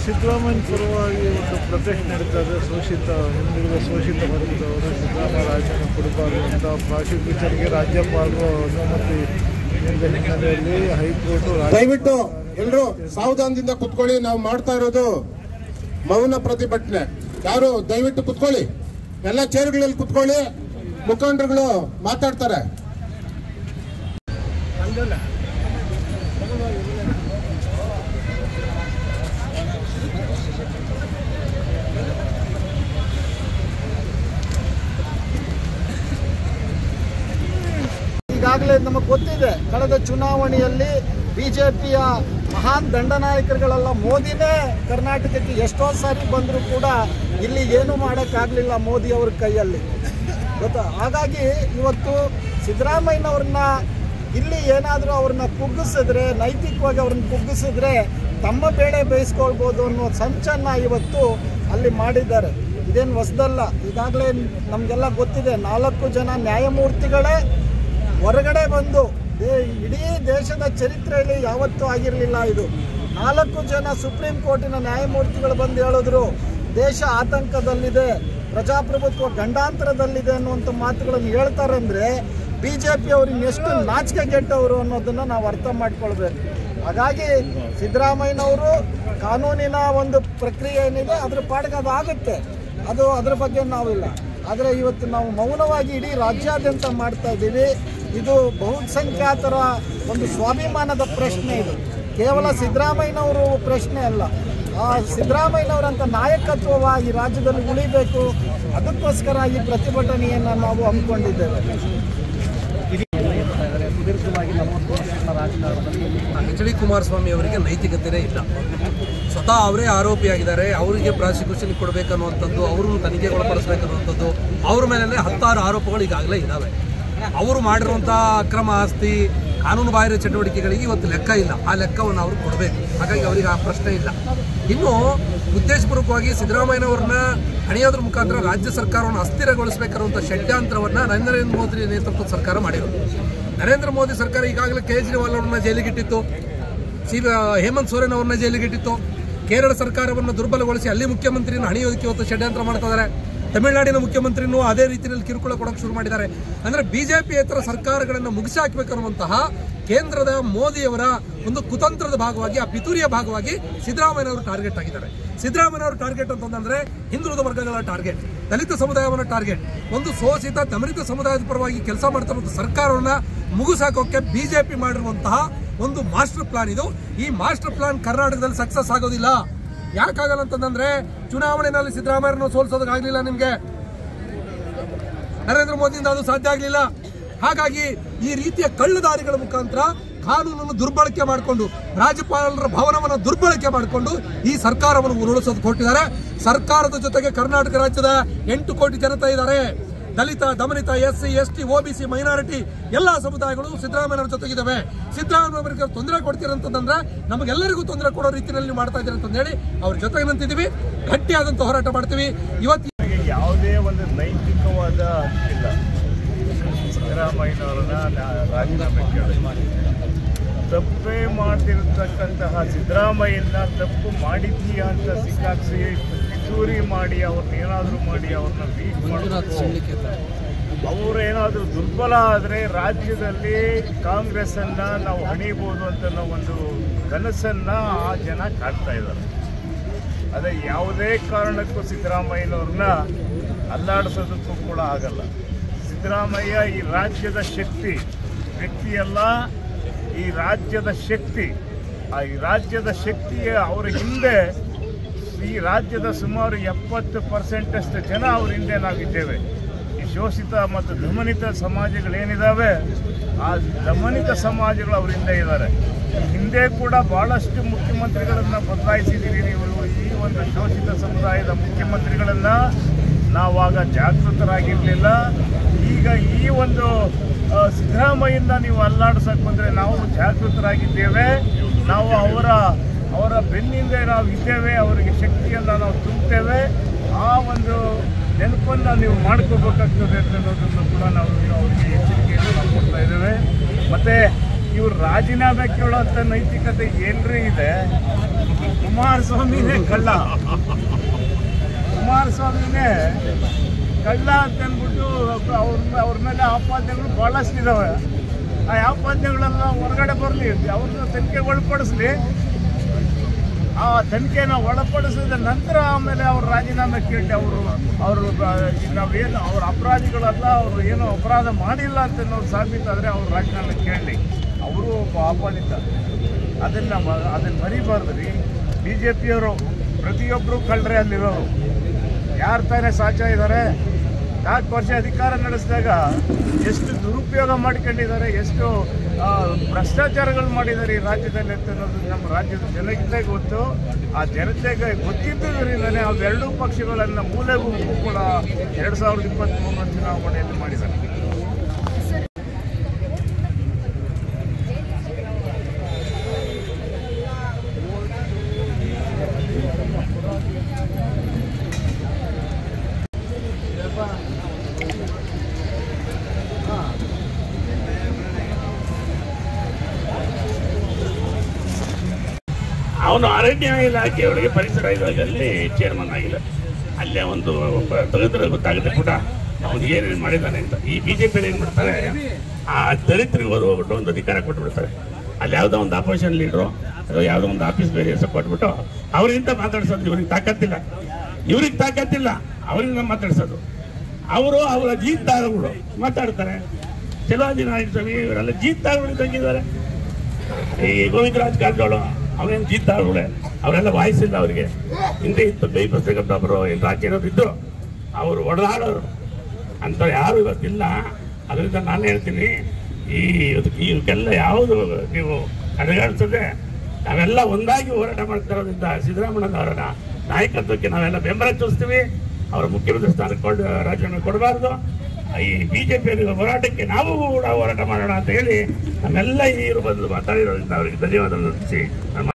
ಸಿದ್ದರಾಮಯ್ಯ ಪರವಾಗಿ ಒಂದು ಪ್ರೊಟೆಸ್ಟ್ ನಡೀತಾ ಇದೆ. ಹಿಂದುಳಿದ ಶೋಷಿತ ವರ್ಗದವರು ಸಿದ್ದರಾಮಯ್ಯ ರಾಜೀನಾಮೆ ಕೊಡಬಾರದು ಅಂತ ಪ್ರಾಸಿಕ್ಯೂಷನ್ಗೆ ರಾಜ್ಯಪಾಲರು ಅನುಮತಿ ನೀಡಿದ ಹಿನ್ನೆಲೆಯಲ್ಲಿ ಹೈಕೋರ್ಟ್ ದಯವಿಟ್ಟು ಎಲ್ಲರೂ ಸಾವಧಾನದಿಂದ ಕುತ್ಕೊಳ್ಳಿ. ನಾವು ಮಾಡ್ತಾ ಇರೋದು ಮೌನ ಪ್ರತಿಭಟನೆ. ಯಾರು ದಯವಿಟ್ಟು ಕುತ್ಕೊಳ್ಳಿ, ಎಲ್ಲ ಚೇರ್ಗಳಲ್ಲಿ ಕುತ್ಕೊಳ್ಳಿ. ಮುಖಂಡರುಗಳು ಮಾತಾಡ್ತಾರೆ. ಈಗಾಗಲೇ ನಮಗೆ ಗೊತ್ತಿದೆ, ಕಳೆದ ಚುನಾವಣೆಯಲ್ಲಿ ಬಿಜೆಪಿಯ ಮಹಾನ್ ದಂಡನಾಯಕರುಗಳೆಲ್ಲ ಮೋದಿನೇ ಕರ್ನಾಟಕಕ್ಕೆ ಎಷ್ಟೋ ಸಾರಿ ಬಂದರೂ ಕೂಡ ಇಲ್ಲಿ ಏನೂ ಮಾಡೋಕ್ಕಾಗಲಿಲ್ಲ ಮೋದಿ ಅವ್ರ ಕೈಯಲ್ಲಿ, ಗೊತ್ತಾ. ಹಾಗಾಗಿ ಇವತ್ತು ಸಿದ್ದರಾಮಯ್ಯನವ್ರನ್ನ ಇಲ್ಲಿ ಏನಾದರೂ ಅವ್ರನ್ನ ಕುಗ್ಗಿಸಿದ್ರೆ, ನೈತಿಕವಾಗಿ ಅವ್ರನ್ನ ಕುಗ್ಗಿಸಿದ್ರೆ ತಮ್ಮ ಬೇಳೆ ಬೇಯಿಸ್ಕೊಳ್ಬೋದು ಅನ್ನೋ ಸಂಚನ್ನು ಇವತ್ತು ಅಲ್ಲಿ ಮಾಡಿದ್ದಾರೆ. ಇದೇನು ಹೊಸದಲ್ಲ, ಈಗಾಗಲೇ ನಮಗೆಲ್ಲ ಗೊತ್ತಿದೆ. 4 ಜನ ನ್ಯಾಯಮೂರ್ತಿಗಳೇ ಹೊರಗಡೆ ಬಂದು ಇಡೀ ದೇಶದ ಚರಿತ್ರೆಯಲ್ಲಿ ಯಾವತ್ತೂ ಆಗಿರಲಿಲ್ಲ ಇದು. 4 ಜನ ಸುಪ್ರೀಂ ಕೋರ್ಟಿನ ನ್ಯಾಯಮೂರ್ತಿಗಳು ಬಂದು ಹೇಳಿದ್ರು ದೇಶ ಆತಂಕದಲ್ಲಿದೆ, ಪ್ರಜಾಪ್ರಭುತ್ವ ಗಂಡಾಂತರದಲ್ಲಿದೆ ಅನ್ನುವಂಥ ಮಾತುಗಳನ್ನು ಹೇಳ್ತಾರೆ. ಅಂದರೆ ಬಿ ಜೆ ಪಿ ಅವ್ರಿಗೆ ಎಷ್ಟು ನಾಚಿಕೆ ಗೆಟ್ಟವರು ಅನ್ನೋದನ್ನು ನಾವು ಅರ್ಥ ಮಾಡ್ಕೊಳ್ಬೇಕು. ಹಾಗಾಗಿ ಸಿದ್ದರಾಮಯ್ಯನವರು ಕಾನೂನಿನ ಒಂದು ಪ್ರಕ್ರಿಯೆ ಏನಿದೆ ಅದ್ರ ಪಾಡಿಗೆ ಅದು ಆಗುತ್ತೆ, ಅದ್ರ ಬಗ್ಗೆ ನಾವಿಲ್ಲ. ಆದರೆ ಇವತ್ತು ನಾವು ಮೌನವಾಗಿ ಇಡೀ ರಾಜ್ಯಾದ್ಯಂತ ಮಾಡ್ತಾ ಇದ್ದೀವಿ. ಇದು ಬಹುಸಂಖ್ಯಾತರ ಒಂದು ಸ್ವಾಭಿಮಾನದ ಪ್ರಶ್ನೆ. ಇದು ಕೇವಲ ಸಿದ್ದರಾಮಯ್ಯನವರು ಪ್ರಶ್ನೆ ಅಲ್ಲ. ಸಿದ್ದರಾಮಯ್ಯನವರಂಥ ನಾಯಕತ್ವ ಈ ರಾಜ್ಯದಲ್ಲಿ ಉಳಿಬೇಕು, ಅದಕ್ಕೋಸ್ಕರ ಈ ಪ್ರತಿಭಟನೆಯನ್ನು ನಾವು ಹಮ್ಮಿಕೊಂಡಿದ್ದೇವೆ. ಎಚ್ ಡಿ ಕುಮಾರಸ್ವಾಮಿ ಅವರಿಗೆ ನೈತಿಕತೆಯೇ ಇಲ್ಲ. ಸ್ವತಃ ಅವರೇ ಆರೋಪಿಯಾಗಿದ್ದಾರೆ. ಅವರಿಗೆ ಪ್ರಾಸಿಕ್ಯೂಷನ್ ಕೊಡಬೇಕನ್ನುವಂಥದ್ದು, ಅವ್ರನ್ನ ತನಿಖೆಗೊಳಪಡಿಸಬೇಕನ್ನುವಂಥದ್ದು, ಅವ್ರ ಮೇಲೆ 10 ಆರೋಪಗಳು ಈಗಾಗಲೇ ಇದ್ದಾವೆ. ಅವರು ಮಾಡಿರುವಂಥ ಅಕ್ರಮ ಆಸ್ತಿ, ಕಾನೂನು ಬಾಹಿರ ಚಟುವಟಿಕೆಗಳಿಗೆ ಇವತ್ತು ಲೆಕ್ಕ ಇಲ್ಲ. ಆ ಲೆಕ್ಕವನ್ನು ಅವರು ಕೊಡಬೇಕು. ಹಾಗಾಗಿ ಅವರಿಗೆ ಆ ಪ್ರಶ್ನೆ ಇಲ್ಲ. ಇನ್ನು ಉದ್ದೇಶಪೂರ್ವಕವಾಗಿ ಸಿದ್ದರಾಮಯ್ಯನವ್ರನ್ನ ಹಣಿಯೋದ್ರ ಮುಖಾಂತರ ರಾಜ್ಯ ಸರ್ಕಾರವನ್ನು ಅಸ್ಥಿರಗೊಳಿಸಬೇಕನ್ನುವಂಥ ಷಡ್ಯಂತ್ರವನ್ನು ನರೇಂದ್ರ ಮೋದಿ ನೇತೃತ್ವದ ಸರ್ಕಾರ ಮಾಡಿರೋದು. ನರೇಂದ್ರ ಮೋದಿ ಸರ್ಕಾರ ಈಗಾಗಲೇ ಕೇಜ್ರಿವಾಲ್ ಅವ್ರನ್ನ ಜೈಲಿಗಿಟ್ಟಿತ್ತು, ಹೇಮಂತ್ ಸೋರೆನ್ ಅವ್ರನ್ನ ಜೈಲಿಗಿಟ್ಟಿತ್ತು. ಕೇರಳ ಸರ್ಕಾರವನ್ನು ದುರ್ಬಲಗೊಳಿಸಿ ಅಲ್ಲಿ ಮುಖ್ಯಮಂತ್ರಿಯನ್ನು ಹಣಿಯೋದಕ್ಕೆ ಇವತ್ತು ಷಡ್ಯಂತ್ರ ಮಾಡ್ತಾ ಇದ್ದಾರೆ. ತಮಿಳುನಾಡಿನ ಮುಖ್ಯಮಂತ್ರಿನೂ ಅದೇ ರೀತಿಯಲ್ಲಿ ಕಿರುಕುಳ ಕೊಡೋಕೆ ಶುರು ಮಾಡಿದ್ದಾರೆ. ಅಂದರೆ ಬಿಜೆಪಿಯೇತರ ಸರ್ಕಾರಗಳನ್ನು ಮುಗಿಸಿ ಹಾಕಬೇಕನ್ನುವಂತಹ ಕೇಂದ್ರದ ಮೋದಿಯವರ ಒಂದು ಕುತಂತ್ರದ ಭಾಗವಾಗಿ, ಆ ಪಿತೂರಿಯ ಭಾಗವಾಗಿ ಸಿದ್ದರಾಮಯ್ಯನವರು ಟಾರ್ಗೆಟ್ ಆಗಿದ್ದಾರೆ. ಸಿದ್ದರಾಮಯ್ಯನವರು ಟಾರ್ಗೆಟ್ ಅಂತಂದ್ರೆ ಹಿಂದುಳಿದ ವರ್ಗಗಳ ಟಾರ್ಗೆಟ್, ದಲಿತ ಸಮುದಾಯವನ್ನು ಟಾರ್ಗೆಟ್, ಒಂದು ಶೋಷಿತ ದಮನಿತ ಸಮುದಾಯದ ಪರವಾಗಿ ಕೆಲಸ ಮಾಡ್ತಿರುವಂಥ ಸರ್ಕಾರವನ್ನು ಮುಗಿಸಾಕೋಕೆ ಬಿಜೆಪಿ ಮಾಡಿರುವಂತಹ ಒಂದು ಮಾಸ್ಟರ್ ಪ್ಲಾನ್ ಇದು. ಈ ಮಾಸ್ಟರ್ ಪ್ಲಾನ್ ಕರ್ನಾಟಕದಲ್ಲಿ ಸಕ್ಸಸ್ ಆಗೋದಿಲ್ಲ. ಯಾಕಾಗಲ್ಲ ಅಂತಂದ್ರೆ ಚುನಾವಣೆಯಲ್ಲಿ ಸಿದ್ದರಾಮಯ್ಯನ ಸೋಲಿಸೋದಕ್ಕಾಗಲಿಲ್ಲ, ನಿಮಗೆ ನರೇಂದ್ರ ಮೋದಿಯಿಂದ ಅದು ಸಾಧ್ಯ ಆಗಲಿಲ್ಲ. ಹಾಗಾಗಿ ಈ ರೀತಿಯ ಕಳ್ಳುದಾರಿಗಳ ಮುಖಾಂತರ ಕಾನೂನನ್ನು ದುರ್ಬಳಕೆ ಮಾಡಿಕೊಂಡು, ರಾಜ್ಯಪಾಲರ ಭವನವನ್ನು ದುರ್ಬಳಕೆ ಮಾಡಿಕೊಂಡು ಈ ಸರ್ಕಾರವನ್ನು ಉರುಳಿಸೋದಕ್ಕೆ ಹೊರಟಿದ್ದಾರೆ. ಸರ್ಕಾರದ ಜೊತೆಗೆ ಕರ್ನಾಟಕ ರಾಜ್ಯದ 8 ಕೋಟಿ ಜನತೆ ಇದ್ದಾರೆ. ದಲಿತ, ದಮನಿತ, SC, ST, OBC, ಮೈನಾರಿಟಿ ಎಲ್ಲ ಸಮುದಾಯಗಳು ಸಿದ್ದರಾಮಯ್ಯನವರ ಜೊತೆಗಿದ್ದಾವೆ. ಸಿದ್ದರಾಮಯ್ಯನವರಿಗೆ ತೊಂದರೆ ಕೊಡ್ತೀರಂತಂದ್ರೆ ನಮಗೆಲ್ಲರಿಗೂ ತೊಂದರೆ ಕೊಡೋ ರೀತಿಯಲ್ಲಿ ಮಾಡ್ತಾ ಇದ್ದಾರೆ ಅಂತ ಹೇಳಿ ಅವ್ರ ಜೊತೆಗೆ ನಿಂತಿದ್ದೀವಿ. ಗಟ್ಟಿಯಾದಂಥ ಹೋರಾಟ ಮಾಡ್ತೀವಿ. ಇವತ್ತು ಯಾವುದೇ ಒಂದು ನೈತಿಕವಾದ ಇಲ್ಲ. ಸಿದ್ದರಾಮಯ್ಯನವರನ್ನ ರಾಜೀನಾಮೆ ತಪ್ಪೇ ಮಾಡ್ತಿರತಕ್ಕಂತಹ ಸಿದ್ದರಾಮಯ್ಯನ ತಪ್ಪು ಮಾಡಿದ್ದೀಯಾ ಅಂತ ಸಿಕ್ಕಾಕ್ಸಿ ಪಿತೂರಿ ಮಾಡಿ ಅವ್ರನ್ನ ಏನಾದರೂ ಮಾಡಿ ಅವ್ರನ್ನ ವೀಕ್ ಮಾಡಬೇಕು. ಅವರು ಏನಾದರೂ ದುರ್ಬಲ ಆದರೆ ರಾಜ್ಯದಲ್ಲಿ ಕಾಂಗ್ರೆಸ್ಸನ್ನು ನಾವು ಹಣಿಬೋದು ಅಂತ ಒಂದು ಕನಸನ್ನು ಆ ಜನ ಕಾಡ್ತಾ ಇದ್ದಾರೆ. ಅದೇ ಯಾವುದೇ ಕಾರಣಕ್ಕೂ ಸಿದ್ದರಾಮಯ್ಯನವ್ರನ್ನ ಅಲ್ಲಾಡಿಸೋದಕ್ಕೂ ಕೂಡ ಆಗಲ್ಲ. ಸಿದ್ದರಾಮಯ್ಯ ಈ ರಾಜ್ಯದ ಶಕ್ತಿ, ವ್ಯಕ್ತಿಯಲ್ಲ, ಈ ರಾಜ್ಯದ ಶಕ್ತಿ. ಈ ರಾಜ್ಯದ ಶಕ್ತಿಯ ಅವರ ಹಿಂದೆ ಈ ರಾಜ್ಯದ ಸುಮಾರು 70% ಜನ ಅವ್ರ ಹಿಂದೆ ನಾವಿದ್ದೇವೆ. ಈ ಶೋಷಿತ ಮತ್ತು ದಮನಿತ ಸಮಾಜಗಳೇನಿದ್ದಾವೆ, ಆ ದಮನಿತ ಸಮಾಜಗಳು ಅವ್ರ ಹಿಂದೆ ಇದ್ದಾರೆ. ಹಿಂದೆ ಕೂಡ ಭಾಳಷ್ಟು ಮುಖ್ಯಮಂತ್ರಿಗಳನ್ನು ಬದಲಾಯಿಸಿದ್ದೀರಿ ನೀವು. ಈ ಒಂದು ಶೋಷಿತ ಸಮುದಾಯದ ಮುಖ್ಯಮಂತ್ರಿಗಳನ್ನು ನಾವಾಗ ಜಾಗೃತರಾಗಿರಲಿಲ್ಲ. ಈಗ ಈ ಒಂದು ಸಿದ್ದರಾಮಯ್ಯನ ನೀವು ಅಲ್ಲಾಡಿಸಕ್ಕೆ ಬಂದರೆ ನಾವು ಜಾಗೃತರಾಗಿದ್ದೇವೆ. ನಾವು ಅವರ ಬೆನ್ನಿಂದ ನಾವು ಇದ್ದೇವೆ, ಅವರಿಗೆ ಶಕ್ತಿಯನ್ನು ನಾವು ತುಂಬುತ್ತೇವೆ. ಆ ಒಂದು ನೆನಪನ್ನು ನೀವು ಮಾಡ್ಕೋಬೇಕಾಗ್ತದೆ ಅನ್ನೋದನ್ನು ಕೂಡ ನಾವು ಅವರಿಗೆ ಎಚ್ಚರಿಕೆಯನ್ನು ನಾವು ಕೊಡ್ತಾ ಇದ್ದೇವೆ. ಮತ್ತು ಇವ್ರು ರಾಜೀನಾಮೆ ಕೇಳೋಂಥ ನೈತಿಕತೆ ಏನ್ರಿ ಇದೆ? ಕುಮಾರಸ್ವಾಮಿನೇ ಕಳ್ಳ, ಕುಮಾರಸ್ವಾಮಿನೇ ಕಳ್ಳ ಅಂತ ಅಂದ್ಬಿಟ್ಟು ಅವ್ರ ಮೇಲೆ ಆಪಾದನೆಗಳು ಭಾಳಷ್ಟು ಇದಾವೆ. ಆ ಆಪಾದನೆಗಳೆಲ್ಲ ಹೊರಗಡೆ ಬರಲಿ, ಅವ್ರನ್ನ ತನಿಖೆಗೆ ಒಳಪಡಿಸ್ಲಿ. ಆ ತನಿಖೆನ ಒಳಪಡಿಸಿದ ನಂತರ ಆಮೇಲೆ ಅವ್ರು ರಾಜೀನಾಮೆ ಕೇಳಿ ಅವರು ನಾವೇನು ಅವ್ರ ಅಪರಾಧಿಗಳಲ್ಲ, ಅವರು ಏನೋ ಅಪರಾಧ ಮಾಡಿಲ್ಲ ಅಂತ ನಾವು ಸಾಬೀತಾದರೆ ಅವ್ರು ರಾಜೀನಾಮೆ ಕೇಳಲಿ. ಅವರು ಒಬ್ಬ ಆಪಾದಿತ, ಅದನ್ನು ಮರಿಬಾರ್ದು ರೀ. BJPಯವರು ಪ್ರತಿಯೊಬ್ಬರು ಕಳ್ಳರೆ ಅಲ್ಲಿರೋರು. ಯಾರು ತಾನೇ ಸಾಚ ಇದ್ದಾರೆ? 4 ವರ್ಷ ಅಧಿಕಾರ ನಡೆಸಿದಾಗ ಎಷ್ಟು ದುರುಪಯೋಗ ಮಾಡ್ಕೊಂಡಿದ್ದಾರೆ, ಎಷ್ಟು ಭ್ರಷ್ಟಾಚಾರಗಳು ಮಾಡಿದ್ದಾರೆ ಈ ರಾಜ್ಯದಲ್ಲಿ ಅಂತ ಅನ್ನೋದು ನಮ್ಮ ರಾಜ್ಯದ ಜನತೆಗೆ ಗೊತ್ತು. ಆ ಜನತೆಗೆ ಗೊತ್ತಿದ್ದರಿಂದಲೇ ಅವೆರಡೂ ಪಕ್ಷಗಳನ್ನು ಮೂಲೆಗೂ ಕೂಡ 2023 ಚುನಾವಣೆಯಲ್ಲಿ ಮಾಡಿದ್ದಾರೆ. ಅವನು ಅರಣ್ಯ ಇಲಾಖೆಯೊಳಗೆ ಪರಿಸರ ಇಲಾಖೆಯಲ್ಲಿ ಚೇರ್ಮನ್ ಆಗಿಲ್ಲ. ಅಲ್ಲೇ ಒಂದು ತೆಗೆದ್ರೆ ಗೊತ್ತಾಗುತ್ತೆ ಕೂಡ ಅವನು ಏನೇನು ಮಾಡಿದ್ದಾನೆ ಅಂತ. ಈ BJP ಏನು ಮಾಡ್ತಾರೆ, ಆ ದಲಿತರಿಗೆ ಹೋಗ್ಬಿಟ್ಟು ಒಂದು ಅಧಿಕಾರ ಕೊಟ್ಬಿಡ್ತಾರೆ. ಅಲ್ಲಿ ಯಾವುದೋ ಒಂದು ಅಪೋಸಿಷನ್ ಲೀಡ್ರು ಯಾವುದೋ ಒಂದು ಆಫೀಸ್ ಬೇರೆ ಹೆಸರು ಕೊಟ್ಬಿಟ್ಟು ಅವರಿಂದ ಮಾತಾಡ್ಸೋದು. ಇವ್ರಿಗೆ ತಾಕತ್ತಿಲ್ಲ, ಅವರಿಂದ ಮಾತಾಡ್ಸೋದು. ಅವರು ಅವರ ಜೀತಾಳುಗಳು ಮಾತಾಡ್ತಾರೆ. ಚಲುವಾದಿನಾರಾಯಣ ಸ್ವಾಮಿ ಇವರೆಲ್ಲ ಜೀತಾಳುಗಳು ತಂಗಿದ್ದಾರೆ. ಈ ಗೋವಿಂದರಾಜ್ ಕಾರಜೋಳ ಅವನೇನು ಜೀತಾಳುಗಳೇ, ಅವರೆಲ್ಲ ವಾಯ್ಸಿಲ್ಲ ಅವರಿಗೆ. ಹಿಂದೆ ಇತ್ತು ಬೈಪಸ್ತಿಗೊಬ್ಬರು ಏನು ರಾಜ್ಯನವ್ರು ಇದ್ರು, ಅವರು ಒಡೆದಾಡೋರು ಅಂತ ಯಾರು ಇವತ್ತಿಲ್ಲ. ಅದರಿಂದ ನಾನು ಹೇಳ್ತೀನಿ, ಇವಕ್ಕೆಲ್ಲ ಯಾವುದು ನೀವು ಅಡಗಾಡಿಸದೆ ನಾವೆಲ್ಲ ಒಂದಾಗಿ ಹೋರಾಟ ಮಾಡ್ತಾ ಇರೋದ್ರಿಂದ ಸಿದ್ದರಾಮಯ್ಯನವರ ನಾಯಕತ್ವಕ್ಕೆ ನಾವೆಲ್ಲ ಬೆಂಬಲ ತೋರಿಸ್ತೀವಿ. ಅವರ ಮುಖ್ಯಮಂತ್ರಿ ಸ್ಥಾನಕ್ಕೆ ರಾಜೀನಾಮೆ ಕೊಡಬಾರ್ದು. ಈ BJP ಹೋರಾಟಕ್ಕೆ ನಾವು ಕೂಡ ಹೋರಾಟ ಮಾಡೋಣ ಅಂತ ಹೇಳಿ ನಮ್ಮೆಲ್ಲ ಹಿರಿಯರು ಬಂದು ಮಾತಾಡಿರೋದ್ರಿಂದ ಅವರಿಗೆ ಧನ್ಯವಾದಗಳು.